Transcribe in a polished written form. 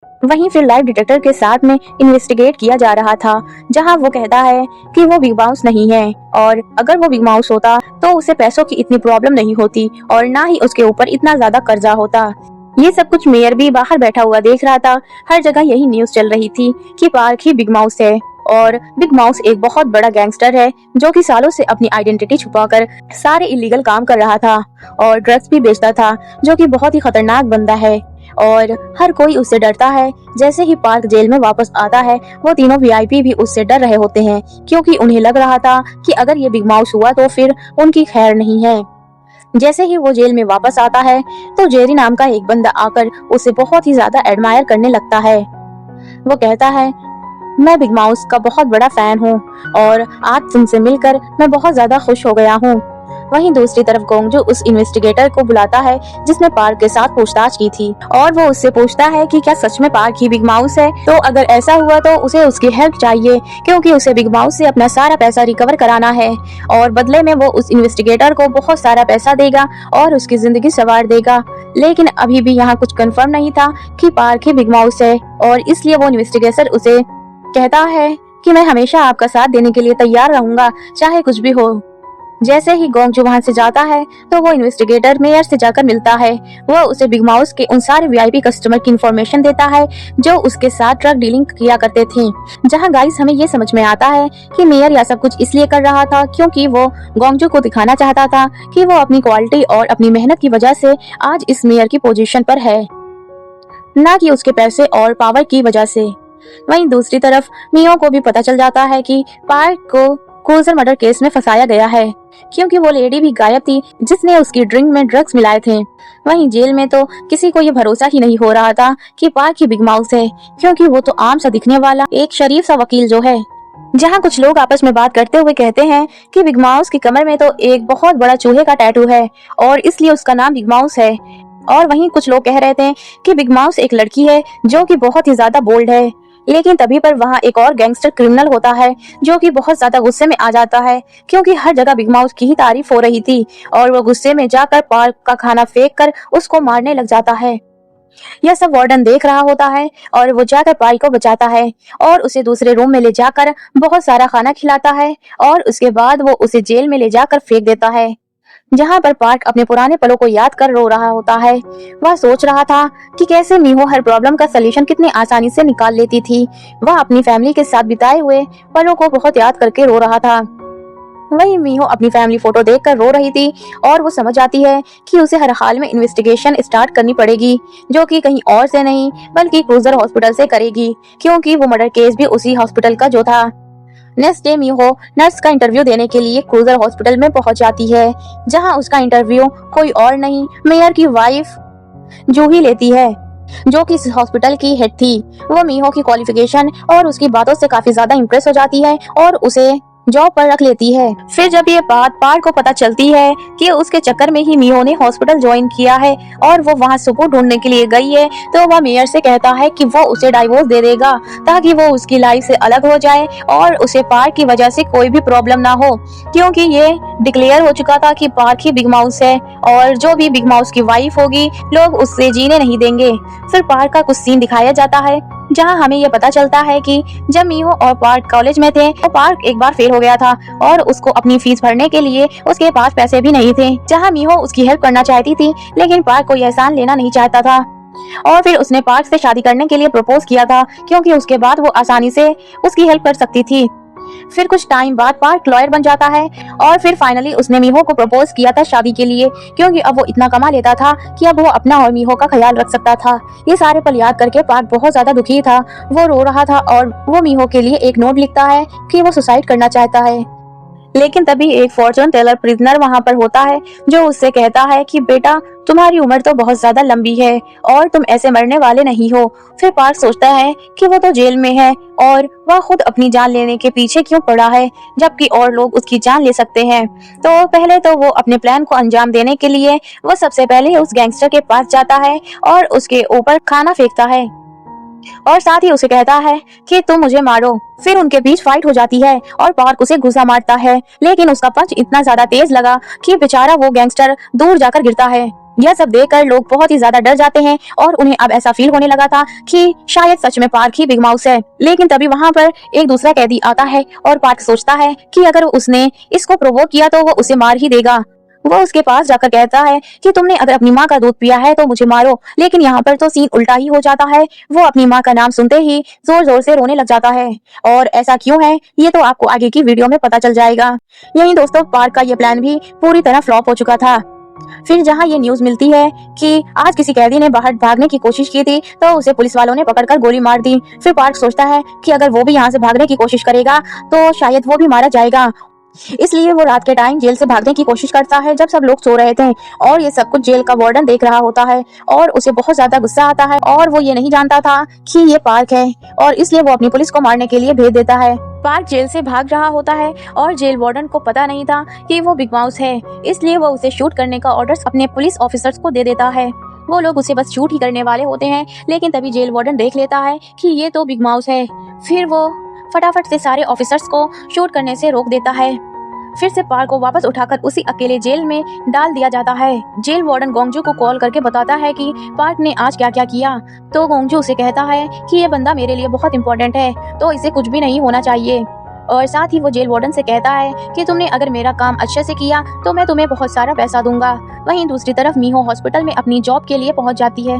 वहीं फिर live detector के साथ में इन्वेस्टिगेट किया जा रहा था, जहां वो कहता है कि वो बिग माउस नहीं है, और अगर वो बिग माउस होता तो उसे पैसों की इतनी प्रॉब्लम नहीं होती और ना ही उसके ऊपर इतना ज्यादा कर्जा होता। ये सब कुछ मेयर भी बाहर बैठा हुआ देख रहा था। हर जगह यही न्यूज चल रही थी कि पार्क ही बिग माउस है, और बिग माउस एक बहुत बड़ा गैंगस्टर है जो कि सालों से अपनी आइडेंटिटी छुपाकर सारे इलीगल काम कर रहा था और ड्रग्स भी बेचता था, जो कि बहुत ही खतरनाक बंदा है और हर कोई उससे डरता है। जैसे ही पार्क जेल में वापस आता है, वो तीनों वीआईपी भी उससे डर रहे होते हैं, क्योंकि उन्हें लग रहा था कि अगर ये बिग माउस हुआ तो फिर उनकी खैर नहीं है। जैसे ही वो जेल में वापस आता है तो जेरी नाम का एक बंदा आकर उसे बहुत ही ज्यादा एडमायर करने लगता है। वो कहता है, मैं बिग माउस का बहुत बड़ा फैन हूँ और आज तुमसे मिलकर मैं बहुत ज्यादा खुश हो गया हूँ। वहीं दूसरी तरफ गोंगजू उस इन्वेस्टिगेटर को बुलाता है जिसने पार्क के साथ पूछताछ की थी, और वो उससे पूछता है कि क्या सच में पार्क ही बिग माउस है, तो अगर ऐसा हुआ तो उसे उसकी हेल्प चाहिए, क्योंकि उसे बिग माउस से अपना सारा पैसा रिकवर कराना है और बदले में वो उस इन्वेस्टिगेटर को बहुत सारा पैसा देगा और उसकी जिंदगी संवार देगा। लेकिन अभी भी यहाँ कुछ कंफर्म नहीं था कि पार्क ही बिग माउस है, और इसलिए वो इन्वेस्टिगेटर उसे कहता है कि मैं हमेशा आपका साथ देने के लिए तैयार रहूंगा, चाहे कुछ भी हो। जैसे ही गोंगजू वहां से जाता है तो वो इन्वेस्टिगेटर मेयर से जाकर मिलता है। वो उसे बिग माउस के उन सारे वीआईपी कस्टमर की इंफॉर्मेशन देता है जो उसके साथ ड्रग डीलिंग किया करते थे। जहां गाइस हमें ये समझ में आता है कि मेयर यह सब कुछ इसलिए कर रहा था क्योंकि वो गोंगजू को दिखाना चाहता था कि वो अपनी क्वालिटी और अपनी मेहनत की वजह से आज इस मेयर की पोजीशन पर है, न कि उसके पैसे और पावर की वजह से। वहीं दूसरी तरफ मियो को भी पता चल जाता है कि पार्क को क्रूजर मर्डर केस में फंसाया गया है, क्योंकि वो लेडी भी गायब थी जिसने उसकी ड्रिंक में ड्रग्स मिलाए थे। वहीं जेल में तो किसी को ये भरोसा ही नहीं हो रहा था कि पार्क ही बिग माउस है, क्योंकि वो तो आम सा दिखने वाला एक शरीफ सा वकील जो है। जहां कुछ लोग आपस में बात करते हुए कहते हैं कि बिग माउस की कमर में तो एक बहुत बड़ा चूहे का टैटू है और इसलिए उसका नाम बिग माउस है। और वहीं कुछ लोग कह रहे थे कि बिग माउस एक लड़की है जो कि बहुत ही ज्यादा बोल्ड है। लेकिन तभी पर वहाँ एक और गैंगस्टर क्रिमिनल होता है जो कि बहुत ज्यादा गुस्से में आ जाता है, क्योंकि हर जगह बिग माउस की ही तारीफ हो रही थी, और वो गुस्से में जाकर पार्क का खाना फेंक कर उसको मारने लग जाता है। यह सब वार्डन देख रहा होता है और वो जाकर पार्क को बचाता है और उसे दूसरे रूम में ले जाकर बहुत सारा खाना खिलाता है, और उसके बाद वो उसे जेल में ले जाकर फेंक देता है। जहां पर पार्क अपने पुराने पलों को याद कर रो रहा होता है। वह सोच रहा था कि कैसे मीहो हर प्रॉब्लम का सलूशन कितनी आसानी से निकाल लेती थी। वह अपनी फैमिली के साथ बिताए हुए पलों को बहुत याद करके रो रहा था। वहीं मीहो अपनी फैमिली फोटो देखकर रो रही थी और वो समझ आती है कि उसे हर हाल में इन्वेस्टिगेशन स्टार्ट करनी पड़ेगी, जो कि कहीं और से नहीं बल्कि क्रूजर हॉस्पिटल से करेगी, क्योंकि वो मर्डर केस भी उसी हॉस्पिटल का जो था। नेक्स्ट डे मीहो नर्स का इंटरव्यू देने के लिए क्रूजर हॉस्पिटल में पहुंच जाती है, जहां उसका इंटरव्यू कोई और नहीं मेयर की वाइफ जूही लेती है, जो कि इस हॉस्पिटल की हेड थी। वो मीहो की क्वालिफिकेशन और उसकी बातों से काफी ज्यादा इम्प्रेस हो जाती है और उसे जॉब पर रख लेती है। फिर जब ये बात पार्क को पता चलती है कि उसके चक्कर में ही मीहो ने हॉस्पिटल ज्वाइन किया है और वो वहाँ सबूत ढूंढने के लिए गई है, तो वह मेयर से कहता है कि वो उसे डाइवोर्स दे देगा ताकि वो उसकी लाइफ से अलग हो जाए और उसे पार्क की वजह से कोई भी प्रॉब्लम ना हो, क्योंकि ये डिक्लेयर हो चुका था कि पार्क ही बिग माउस है और जो भी बिग माउस की वाइफ होगी लोग उससे जीने नहीं देंगे। फिर पार्क का कुछ सीन दिखाया जाता है जहां हमें ये पता चलता है कि जब मीहो और पार्क कॉलेज में थे तो पार्क एक बार फेल हो गया था और उसको अपनी फीस भरने के लिए उसके पास पैसे भी नहीं थे। जहां मीहो उसकी हेल्प करना चाहती थी, लेकिन पार्क कोई एहसान लेना नहीं चाहता था और फिर उसने पार्क से शादी करने के लिए प्रपोज किया था, क्योंकि उसके बाद वो आसानी से उसकी हेल्प कर सकती थी। फिर कुछ टाइम बाद पार्क लॉयर बन जाता है और फिर फाइनली उसने मीहो को प्रपोज किया था शादी के लिए, क्योंकि अब वो इतना कमा लेता था कि अब वो अपना और मीहो का ख्याल रख सकता था। ये सारे पल याद करके पार्क बहुत ज्यादा दुखी था, वो रो रहा था और वो मीहो के लिए एक नोट लिखता है कि वो सुसाइड करना चाहता है। लेकिन तभी एक फॉर्चून टेलर प्रिजनर वहाँ पर होता है जो उससे कहता है कि बेटा तुम्हारी उम्र तो बहुत ज्यादा लंबी है और तुम ऐसे मरने वाले नहीं हो। फिर पार्क सोचता है कि वो तो जेल में है और वह खुद अपनी जान लेने के पीछे क्यों पड़ा है जबकि और लोग उसकी जान ले सकते हैं। तो पहले तो वो अपने प्लान को अंजाम देने के लिए वो सबसे पहले उस गैंगस्टर के पास जाता है और उसके ऊपर खाना फेंकता है और साथ ही उसे कहता है कि तुम मुझे मारो। फिर उनके बीच फाइट हो जाती है और पार्क उसे घुसा मारता है, लेकिन उसका पंच इतना ज्यादा तेज लगा कि बेचारा वो गैंगस्टर दूर जाकर गिरता है। यह सब देखकर लोग बहुत ही ज्यादा डर जाते हैं और उन्हें अब ऐसा फील होने लगा था कि शायद सच में पार्क ही बिग माउस है। लेकिन तभी वहाँ पर एक दूसरा कैदी आता है और पार्क सोचता है कि अगर उसने इसको प्रोवोक किया तो वो उसे मार ही देगा। वो उसके पास जाकर कहता है कि तुमने अगर अपनी माँ का दूध पिया है तो मुझे मारो। लेकिन यहाँ पर तो सीन उल्टा ही हो जाता है। वो अपनी माँ का नाम सुनते ही जोर जोर से रोने लग जाता है। और ऐसा क्यों है ये तो आपको आगे की वीडियो में पता चल जाएगा। यही दोस्तों, पार्क का ये प्लान भी पूरी तरह फ्लॉप हो चुका था। फिर जहाँ ये न्यूज मिलती है कि आज किसी कैदी ने बाहर भागने की कोशिश की थी तो उसे पुलिस वालों ने पकड़कर गोली मार दी। फिर पार्क सोचता है कि अगर वो भी यहाँ से भागने की कोशिश करेगा तो शायद वो भी मारा जाएगा। इसलिए वो रात के टाइम जेल से भागने की कोशिश करता है जब सब लोग सो रहे थे। और ये सब कुछ जेल का वार्डन देख रहा होता है और उसे बहुत ज्यादा गुस्सा आता है और वो ये नहीं जानता था कि ये पार्क है और इसलिए वो अपनी पुलिस को मारने के लिए भेज देता है। पार्क जेल से भाग रहा होता है और जेल वार्डन को पता नहीं था कि वो बिग माउस है, इसलिए वो उसे शूट करने का ऑर्डर अपने पुलिस ऑफिसर्स को दे देता है। वो लोग उसे बस शूट ही करने वाले होते हैं, लेकिन तभी जेल वार्डन देख लेता है कि ये तो बिग माउस है। फिर वो फटाफट से सारे ऑफिसर्स को शूट करने से रोक देता है। फिर से पार्क को वापस उठाकर उसी अकेले जेल में डाल दिया जाता है। जेल वार्डन गोंगजू को कॉल करके बताता है कि पार्क ने आज क्या क्या किया। तो गोंगजू उसे कहता है कि ये बंदा मेरे लिए बहुत इंपॉर्टेंट है तो इसे कुछ भी नहीं होना चाहिए। और साथ ही वो जेल वार्डन से कहता है कि तुमने अगर मेरा काम अच्छे से किया तो मैं तुम्हें बहुत सारा पैसा दूंगा। वहीं दूसरी तरफ मीहो हॉस्पिटल में अपनी जॉब के लिए पहुंच जाती है।